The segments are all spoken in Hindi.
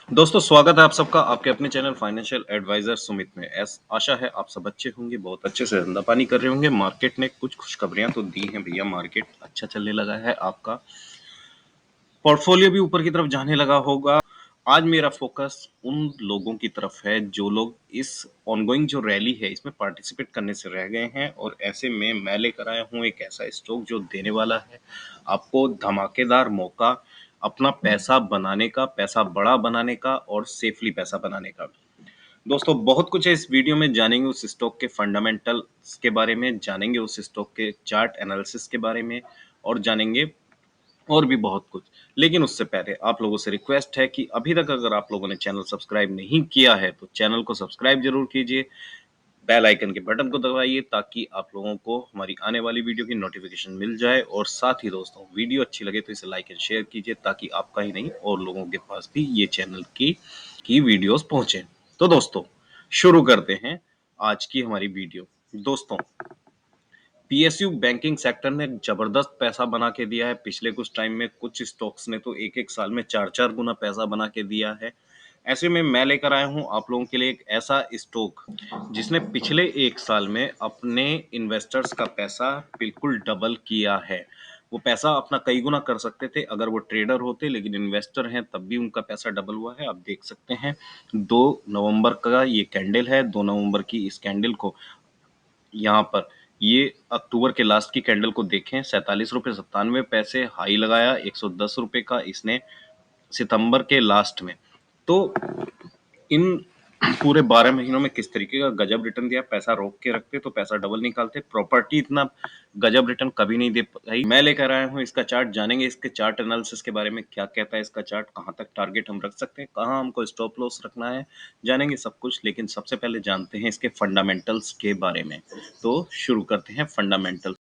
दोस्तों स्वागत है आप सबका आपके अपने चैनल फाइनेंशियल एडवाइजर सुमित में। आशा है आप सब अच्छे होंगे, बहुत अच्छे से धंधा पानी कर रहे होंगे। मार्केट ने कुछ खुशखबरियां तो दी हैं भैया, मार्केट अच्छा चलने लगा है, आपका पोर्टफोलियो भी ऊपर की तरफ जाने लगा होगा। आज मेरा फोकस उन लोगों की तरफ है जो लोग इस ऑनगोइंग जो रैली है इसमें पार्टिसिपेट करने से रह गए हैं, और ऐसे में मैं लेकर आया हूँ एक ऐसा स्टॉक जो देने वाला है आपको धमाकेदार मौका अपना पैसा बनाने का, पैसा बड़ा बनाने का और सेफली पैसा बनाने का। दोस्तों बहुत कुछ है इस वीडियो में, जानेंगे उस स्टॉक के फंडामेंटल्स के बारे में, जानेंगे उस स्टॉक के चार्ट एनालिसिस के बारे में, और जानेंगे और भी बहुत कुछ। लेकिन उससे पहले आप लोगों से रिक्वेस्ट है कि अभी तक अगर आप लोगों ने चैनल सब्सक्राइब नहीं किया है तो चैनल को सब्सक्राइब जरूर कीजिए, बेल आइकन के बटन को दबाइए ताकि आप लोगों को हमारी आने वाली वीडियो की नोटिफिकेशन मिल जाए। और साथ ही दोस्तों वीडियो अच्छी लगे तो इसे लाइक एंड शेयर कीजिए ताकि आपका ही नहीं और लोगों के पास भी ये चैनल की वीडियोस पहुंचे। तो दोस्तों शुरू करते हैं आज की हमारी वीडियो। दोस्तों पीएसयू बैंकिंग सेक्टर ने जबरदस्त पैसा बना के दिया है पिछले कुछ टाइम में। कुछ स्टॉक्स ने तो एक एक साल में चार चार गुना पैसा बना के दिया है। ऐसे में मैं लेकर आया हूं आप लोगों के लिए एक ऐसा स्टॉक जिसने पिछले एक साल में अपने इन्वेस्टर्स का पैसा बिल्कुल डबल किया है। वो पैसा अपना कई गुना कर सकते थे अगर वो ट्रेडर होते, लेकिन इन्वेस्टर हैं तब भी उनका पैसा डबल हुआ है। आप देख सकते हैं 2 नवंबर का ये कैंडल है। 2 नवंबर की इस कैंडल को यहाँ पर ये अक्टूबर के लास्ट की कैंडल को देखें, 47 रुपये 97 पैसे हाई लगाया, 110 रुपये का इसने सितंबर के लास्ट में। तो इन पूरे 12 महीनों में किस तरीके का गजब रिटर्न दिया। पैसा रोक के रखते तो पैसा डबल निकालते, प्रॉपर्टी इतना गजब रिटर्न कभी नहीं दे पाई। मैं लेकर आया हूँ इसका चार्ट, जानेंगे इसके चार्ट एनालिसिस के बारे में, क्या कहता है इसका चार्ट, कहाँ तक टारगेट हम रख सकते हैं, कहाँ हमको स्टॉप लॉस रखना है, जानेंगे सब कुछ। लेकिन सबसे पहले जानते हैं इसके फंडामेंटल्स के बारे में। तो शुरू करते हैं फंडामेंटल।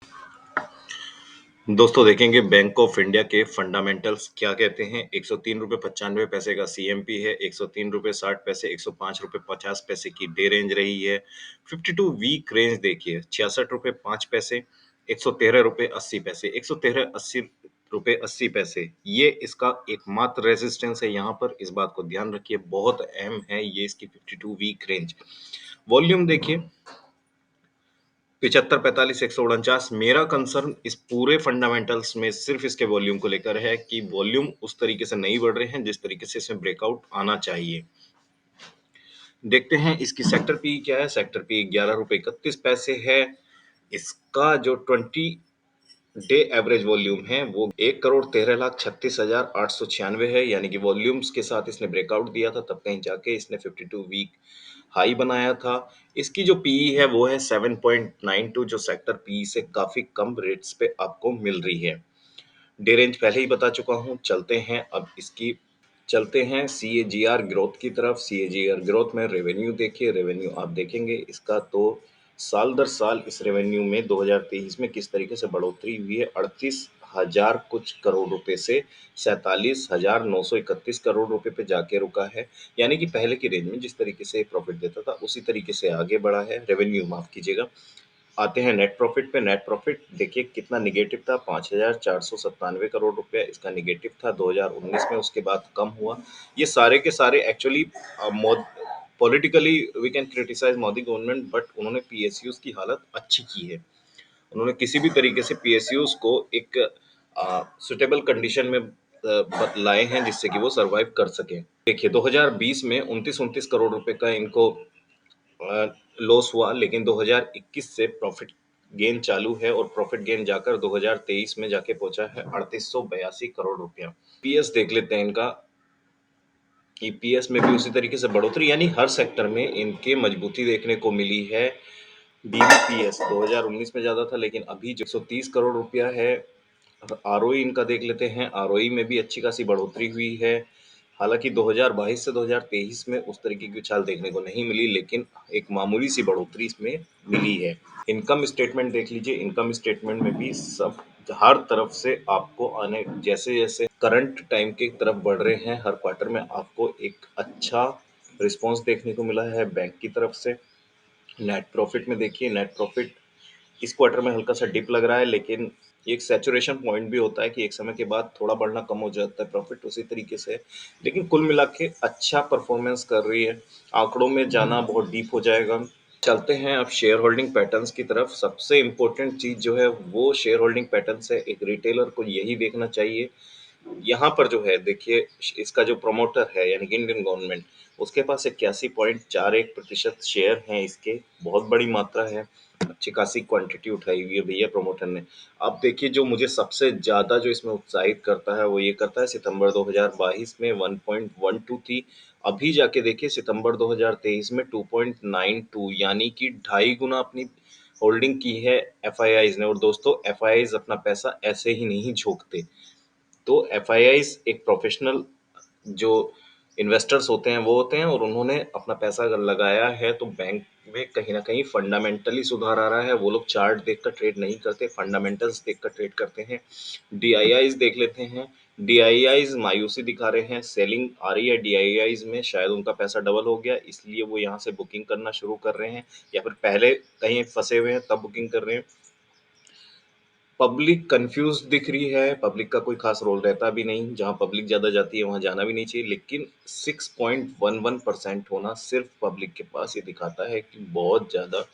दोस्तों देखेंगे बैंक ऑफ इंडिया के फंडामेंटल्स क्या कहते हैं। 103 रुपये 95 पैसे का सीएमपी है, 103 रुपये 60 पैसे 105 रुपये 50 पैसे की डे रेंज रही है। 52 वीक रेंज देखिए, 66 रुपये 5 पैसे 113 रुपये 80 पैसे 113 रुपये 80 पैसे, ये इसका एकमात्र रेजिस्टेंस है। यहाँ पर इस बात को ध्यान रखिए, बहुत अहम है ये इसकी 52 वीक रेंज। वॉल्यूम देखिए 75 45 149। मेरा कंसर्न इस पूरे फंडामेंटल्स में सिर्फ इसके वॉल्यूम को लेकर है कि वॉल्यूम उस तरीके से नहीं बढ़ रहे हैं जिस तरीके से इसमें ब्रेकआउट आना चाहिए। देखते हैं इसकी सेक्टर पी क्या है। सेक्टर पी 11 रुपये 31 पैसे है। इसका जो 20 डे एवरेज वॉल्यूम है वो 1 करोड़ 13 लाख 36 हजार 896 है, यानी कि वॉल्यूम्स के साथ इसने ब्रेकआउट दिया था, तब कहीं जाके इसने 52 वीक हाई बनाया था। इसकी जो पीई है वो है 7.92, जो सेक्टर पीई से काफी कम रेट्स पे आपको मिल रही है। डे रेंज पहले ही बता चुका हूं। चलते हैं सीएजीआर ग्रोथ की तरफ। सीएजीआर ग्रोथ में रेवेन्यू देखिए, रेवेन्यू आप देखेंगे इसका तो साल दर साल इस रेवेन्यू में 2023 में किस तरीके से बढ़ोतरी हुई है। 38 हजार कुछ करोड़ रुपए से 47 हजार 931 करोड़ रुपए पे जाके रुका है, यानी कि पहले की रेंज में जिस तरीके से प्रॉफिट देता था उसी तरीके से आगे बढ़ा है। रेवेन्यू माफ कीजिएगा। आते हैं नेट प्रॉफिट पे। नेट प्रॉफिट देखिए कितना निगेटिव था, 5497 करोड़ रुपया इसका निगेटिव था 2019 में, उसके बाद कम हुआ। ये सारे के सारे actually politically we can criticise Modi government, but उन्होंने पीएसयूज की हालत अच्छी की है। उन्होंने किसी भी तरीके से पीएसयूज को एक सुटेबल कंडीशन में लाए हैं जिससे कि वो सरवाइव कर सके। देखिए 2020 में 29 करोड़ रुपए का इनको लॉस हुआ, लेकिन 2021 से प्रॉफिट गेन चालू है और प्रॉफिट गेन जाकर 2023 में जाके पहुंचा है 3882 करोड़ रुपया। पीएस देख लेते हैं इनका। ईपीएस में भी उसी तरीके से बढ़ोतरी, यानी हर सेक्टर में इनके मजबूती देखने को मिली है। डीबीपीएस 2019 में ज्यादा था, लेकिन अभी जो 130 करोड़ रुपया है। आरओई इनका देख लेते हैं। आरओई में भी अच्छी खासी बढ़ोतरी हुई है। हालांकि 2022 से 2023 में उस तरीके की उछाल देखने को नहीं मिली, लेकिन एक मामूली सी बढ़ोतरी इसमें मिली है। इनकम स्टेटमेंट देख लीजिए। इनकम स्टेटमेंट में भी सब हर तरफ से आपको आने, जैसे जैसे करंट टाइम की तरफ बढ़ रहे हैं, हर क्वार्टर में आपको एक अच्छा रिस्पॉन्स देखने को मिला है बैंक की तरफ से। नेट प्रॉफिट में देखिए, नेट प्रॉफिट इस क्वार्टर में हल्का सा डिप लग रहा है, लेकिन ये एक सैचुरेशन पॉइंट भी होता है कि एक समय के बाद थोड़ा बढ़ना कम हो जाता है प्रॉफिट, उसी तरीके से। लेकिन कुल मिला के अच्छा परफॉर्मेंस कर रही है। आंकड़ों में जाना बहुत डीप हो जाएगा। चलते हैं अब शेयर होल्डिंग पैटर्न्स की तरफ। सबसे इम्पोर्टेंट चीज जो है वो शेयर होल्डिंग पैटर्न्स है। एक रिटेलर को यही देखना चाहिए। यहाँ पर जो है देखिए, इसका जो प्रमोटर है यानी कि इंडियन गवर्नमेंट, उसके पास 81.41% शेयर हैं इसके। बहुत बड़ी मात्रा है, अच्छी खासी क्वांटिटी उठाई हुई है भैया प्रमोटर ने। अब देखिए, जो मुझे सबसे ज्यादा जो इसमें उत्साहित करता है वो ये करता है, सितंबर 2022 में 1.12 थी, अभी जाके देखिए सितंबर 2023 में 2.92, यानी कि 2.5 गुना अपनी होल्डिंग की है एफआईआईज ने। और दोस्तों, एफआईआईज अपना पैसा ऐसे ही नहीं झोंकते। तो एफआईआईज एक प्रोफेशनल जो इन्वेस्टर्स होते हैं वो होते हैं, और उन्होंने अपना पैसा अगर लगाया है तो बैंक में कहीं ना कहीं फंडामेंटली सुधार आ रहा है। वो लोग चार्ट देखकर ट्रेड नहीं करते, फंडामेंटल्स देखकर ट्रेड करते हैं। डीआईआईज देख लेते हैं। डीआईआईज मायूसी दिखा रहे हैं, सेलिंग आ रही है डीआईआईज में, शायद उनका पैसा डबल हो गया इसलिए वो यहाँ से बुकिंग करना शुरू कर रहे हैं, या फिर पहले कहीं फंसे हुए हैं तब बुकिंग कर रहे हैं। पब्लिक कंफ्यूज दिख रही है, पब्लिक का कोई खास रोल रहता भी नहीं, जहां पब्लिक ज्यादा जाती है वहां जाना भी नहीं चाहिए। लेकिन 6.11% होना सिर्फ पब्लिक के पास, ये दिखाता है कि बहुत ज्यादा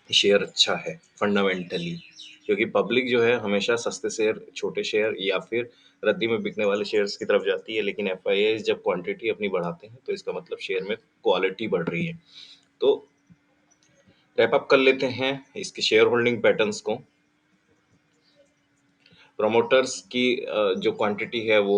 शेयर अच्छा है फंडामेंटली। क्योंकि पब्लिक जो है हमेशा सस्ते शेयर, छोटे शेयर या फिर रद्दी में बिकने वाले शेयर्स की तरफ जाती है। लेकिन एफआईआई जब क्वांटिटी अपनी बढ़ाते हैं तो इसका मतलब शेयर में क्वालिटी बढ़ रही है। तो रैप अप कर लेते हैं इसके शेयर होल्डिंग पैटर्न्स को। प्रमोटर्स की जो क्वांटिटी है वो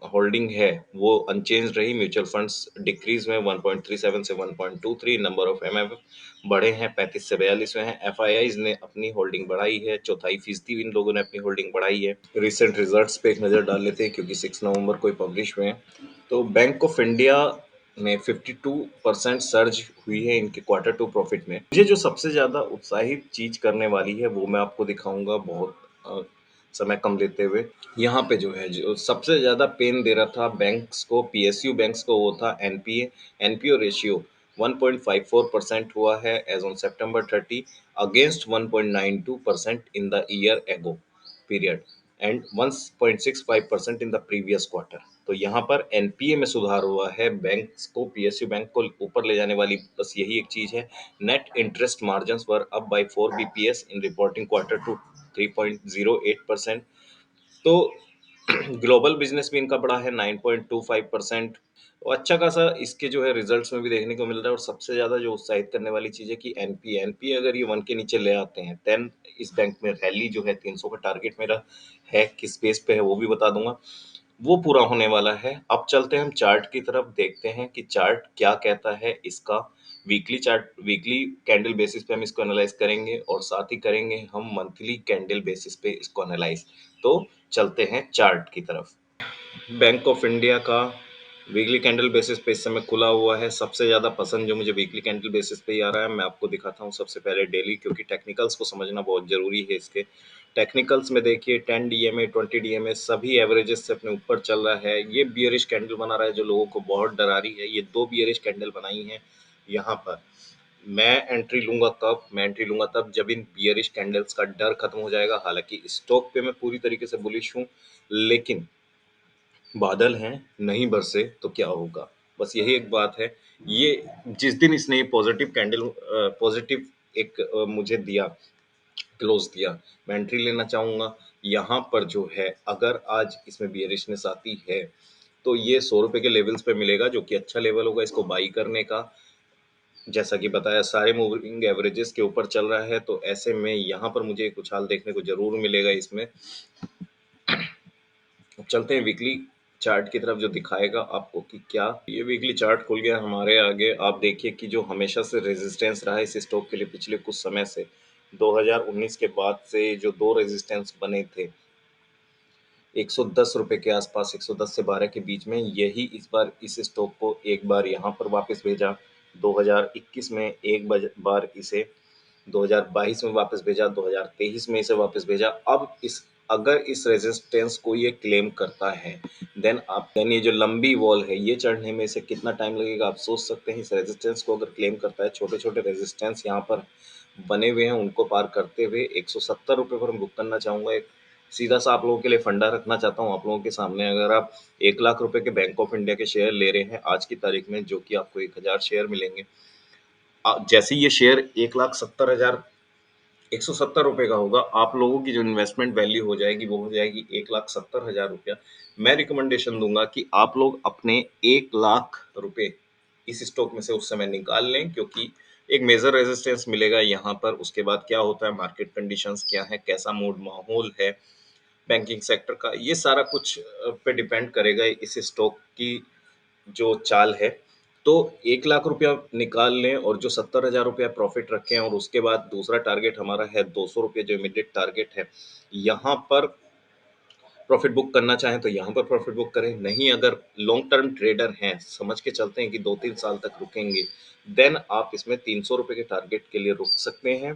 होल्डिंग है वो अनचेंज रही। म्यूचुअल फंड्स डिक्रीज में 1.37 से 1.23। नंबर ऑफ एमएफ बढ़े हैं, 35 से 42 में हैं। एफआईआईज ने अपनी होल्डिंग बढ़ाई है, 4.25% इन लोगों ने अपनी होल्डिंग बढ़ाई है। रिसेंट रिजल्ट्स पे एक नज़र डाल लेते हैं क्योंकि 6 नवंबर को ही पब्लिश हुए हैं। तो बैंक ऑफ इंडिया में 52% सर्ज हुई है इनके Q2 प्रॉफिट में। मुझे जो सबसे ज्यादा उत्साहित चीज करने वाली है वो मैं आपको दिखाऊंगा बहुत समय कम लेते हुए। यहाँ पे जो है, जो सबसे ज्यादा पेन दे रहा था बैंक्स को, पीएसयू बैंक्स को, वो था एनपीए। एनपीओ रेशियो 1.54% हुआ है as on September 30, against 1.92% in the year ago period and 1.65% in the previous quarter. तो यहाँ पर एनपीए में सुधार हुआ है। बैंक्स को, पीएसयू बैंक को ऊपर ले जाने वाली बस यही एक चीज है। Net interest margins were up by 4 BPS in reporting Q2, 3.08%। तो ग्लोबल बिजनेस भी इनका बढ़ा है 9.25%। तो अच्छा खासा इसके जो है रिजल्ट्स में भी देखने को मिल रहा है। और सबसे ज्यादा जो उत्साहित करने वाली चीज है कि एनपीए अगर ये 1 के नीचे ले आते हैं देन इस बैंक में रैली जो है, 300 का टारगेट मेरा है, किस बेस पे है वो भी बता दूंगा, वो पूरा होने वाला है। अब चलते हैं हम चार्ट की तरफ, देखते हैं कि चार्ट क्या कहता है इसका। Weekly chart, weekly candle basis पे हम इसको एनालाइज करेंगे और साथ ही करेंगे हम मंथली कैंडल बेसिस पे इसको एनालाइज। तो चलते हैं चार्ट की तरफ। बैंक ऑफ इंडिया का वीकली कैंडल बेसिस पे इस समय खुला हुआ है। सबसे ज़्यादा पसंद जो मुझे वीकली कैंडल बेसिस पे ही आ रहा है, मैं आपको दिखाता हूँ सबसे पहले डेली, क्योंकि टेक्निकल्स को समझना बहुत ज़रूरी है इसके। टेक्निकल्स में देखिए 10 डीएमए, 20 डीएमए सभी एवरेजेस से अपने ऊपर चल रहा है। ये बियरिश कैंडल बना रहा है जो लोगों को बहुत डरा रही है। ये दो बियरिश कैंडल बनाई हैं यहाँ पर। मैं एंट्री लूंगा कब? मैं एंट्री लूंगा तब जब इन बियरिश कैंडल्स का डर खत्म हो जाएगा। हालांकि स्टॉक पे मैं पूरी तरीके से बुलिश हूँ, लेकिन बादल हैं, नहीं बरसे तो क्या होगा, बस यही एक बात है। ये जिस दिन इसने ये पॉजिटिव कैंडल, पॉजिटिव एक मुझे दिया, क्लोज दिया, मैं एंट्री लेना चाहूंगा। यहाँ पर जो है अगर आज इसमें बियरिशनेस आती है तो ये 100 रुपए के लेवल्स पे मिलेगा, जो कि अच्छा लेवल होगा इसको बाई करने का। जैसा कि बताया, सारे मूविंग एवरेजेस के ऊपर चल रहा है, तो ऐसे में यहाँ पर मुझे एक उछाल देखने को जरूर मिलेगा इसमें। अब चलते हैं वीकली चार्ट की तरफ जो दिखाएगा आपको कि क्या। ये वीकली चार्ट खुल गया हमारे आगे। आप देखिए कि जो हमेशा से रेजिस्टेंस रहा है इस स्टॉक के लिए पिछले कुछ समय से, 2019 के बाद से जो दो रेजिस्टेंस बने थे 110 रुपए के आसपास, 110 से 12 के बीच में, यही इस बार इस स्टॉक को एक बार यहाँ पर वापस भेजा। 2021 में एक बार इसे, 2022 में वापस भेजा, 2023 में इसे वापस भेजा। अब इस, अगर इस रेजिस्टेंस को ये क्लेम करता है देन ये जो लंबी वॉल है ये चढ़ने में इसे कितना टाइम लगेगा आप सोच सकते हैं। इस रेजिस्टेंस को अगर क्लेम करता है, छोटे छोटे रेजिस्टेंस यहाँ पर बने हुए हैं उनको पार करते हुए 170 रुपये पर मैं बुक करना चाहूँगा। एक सीधा सा आप लोगों के लिए फंडा रखना चाहता हूँ आप लोगों के सामने। अगर आप 1 लाख रुपए के बैंक ऑफ इंडिया के शेयर ले रहे हैं आज की तारीख में, जो कि आपको 1000 शेयर मिलेंगे। जैसे ही ये शेयर 1,70,000 170 रुपए का होगा, आप लोगों की जो इन्वेस्टमेंट वैल्यू हो जाएगी वो हो जाएगी 1,70,000 रुपया। मैं रिकमेंडेशन दूंगा कि आप लोग अपने 1 लाख रुपए इस स्टॉक में से उस समय निकाल लें, क्योंकि एक मेजर रेजिस्टेंस मिलेगा यहाँ पर। उसके बाद क्या होता है, मार्केट कंडीशंस क्या है, कैसा मूड माहौल है बैंकिंग सेक्टर का, ये सारा कुछ पे डिपेंड करेगा इस स्टॉक की जो चाल है। तो 1 लाख रुपया निकाल लें और जो 70,000 रुपया प्रॉफिट रखें, और उसके बाद दूसरा टारगेट हमारा है 200 रुपये, जो इमीडिएट टारगेट है। यहाँ पर प्रॉफिट बुक करना चाहें तो यहाँ पर प्रॉफिट बुक करें, नहीं अगर लॉन्ग टर्म ट्रेडर हैं, समझ के चलते हैं कि 2-3 साल तक रुकेंगे, देन आप इसमें 300 रुपये के टारगेट के लिए रुक सकते हैं।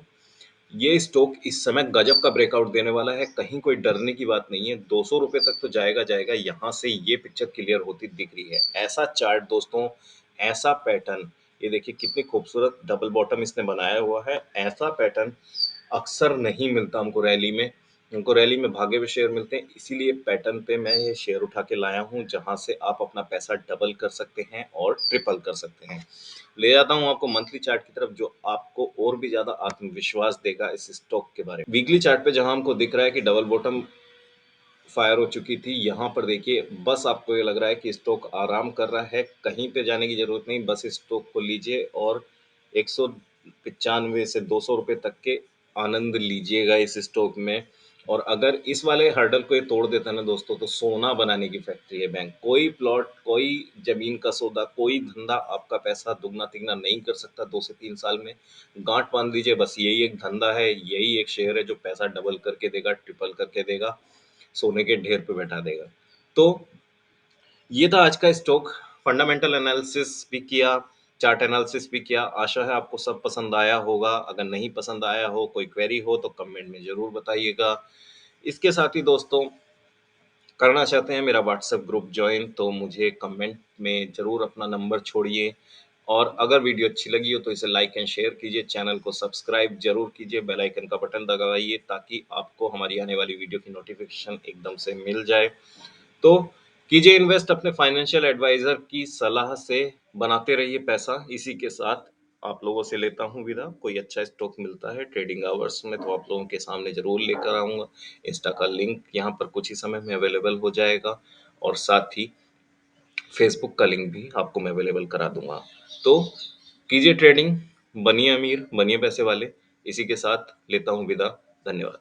ये स्टॉक इस समय गजब का ब्रेकआउट देने वाला है, कहीं कोई डरने की बात नहीं है। 200 रुपये तक तो जाएगा जाएगा, यहाँ से ये पिक्चर क्लियर होती दिख रही है। ऐसा चार्ट दोस्तों, ऐसा पैटर्न, ये देखिए कितनी खूबसूरत डबल बॉटम इसने बनाया हुआ है। ऐसा पैटर्न अक्सर नहीं मिलता हमको रैली में। हमको रैली में भागे हुए शेयर मिलते हैं, इसीलिए पैटर्न पे मैं ये शेयर उठा के लाया हूँ, जहाँ से आप अपना पैसा डबल कर सकते हैं और ट्रिपल कर सकते हैं। ले जाता हूँ आपको मंथली चार्ट की तरफ, जो आपको और भी ज्यादा आत्मविश्वास देगा इस स्टॉक के बारे में। वीकली चार्ट पे जहां हमको दिख रहा है कि डबल बॉटम फायर हो चुकी थी, यहाँ पर देखिए बस आपको ये लग रहा है कि स्टॉक आराम कर रहा है, कहीं पे जाने की जरूरत नहीं, बस स्टॉक को लीजिए और 195 से 200 रुपये तक के आनंद लीजिएगा इस स्टॉक में। और अगर इस वाले हर्डल को ये तोड़ देता है ना दोस्तों, तो सोना बनाने की फैक्ट्री है बैंक। कोई प्लॉट, कोई जमीन का सौदा, कोई धंधा आपका पैसा दुगना तिगना नहीं कर सकता 2 से 3 साल में। गांठ बांध दीजिए, बस यही एक धंधा है, यही एक शेयर है जो पैसा डबल करके देगा, ट्रिपल करके देगा, सोने के ढेर पे बैठा देगा। तो ये था आज का स्टॉक। फंडामेंटल एनालिसिस भी किया, चार्ट एनालिसिस भी किया। आशा है आपको सब पसंद आया होगा। अगर नहीं पसंद आया हो, कोई क्वेरी हो, तो कमेंट में जरूर बताइएगा। इसके साथ ही दोस्तों, करना चाहते हैं मेरा व्हाट्सएप ग्रुप ज्वाइन, तो मुझे कमेंट में जरूर अपना नंबर छोड़िए। और अगर वीडियो अच्छी लगी हो तो इसे लाइक एंड शेयर कीजिए, चैनल को सब्सक्राइब जरूर कीजिए, बेल आइकन का बटन दबाइए, ताकि आपको हमारी आने वाली वीडियो की नोटिफिकेशन एकदम से मिल जाए। तो कीजिए इन्वेस्ट अपने फाइनेंशियल एडवाइजर की सलाह से, बनाते रहिए पैसा। इसी के साथ आप लोगों से लेता हूँ विदा। कोई अच्छा स्टॉक मिलता है ट्रेडिंग आवर्स में तो आप लोगों के सामने जरूर लेकर आऊँगा। इंस्टा का लिंक यहाँ पर कुछ ही समय में अवेलेबल हो जाएगा, और साथ ही फेसबुक का लिंक भी आपको मैं अवेलेबल करा दूंगा। तो कीजिए ट्रेडिंग, बनिए अमीर, बनिए पैसे वाले। इसी के साथ लेता हूँ विदा। धन्यवाद।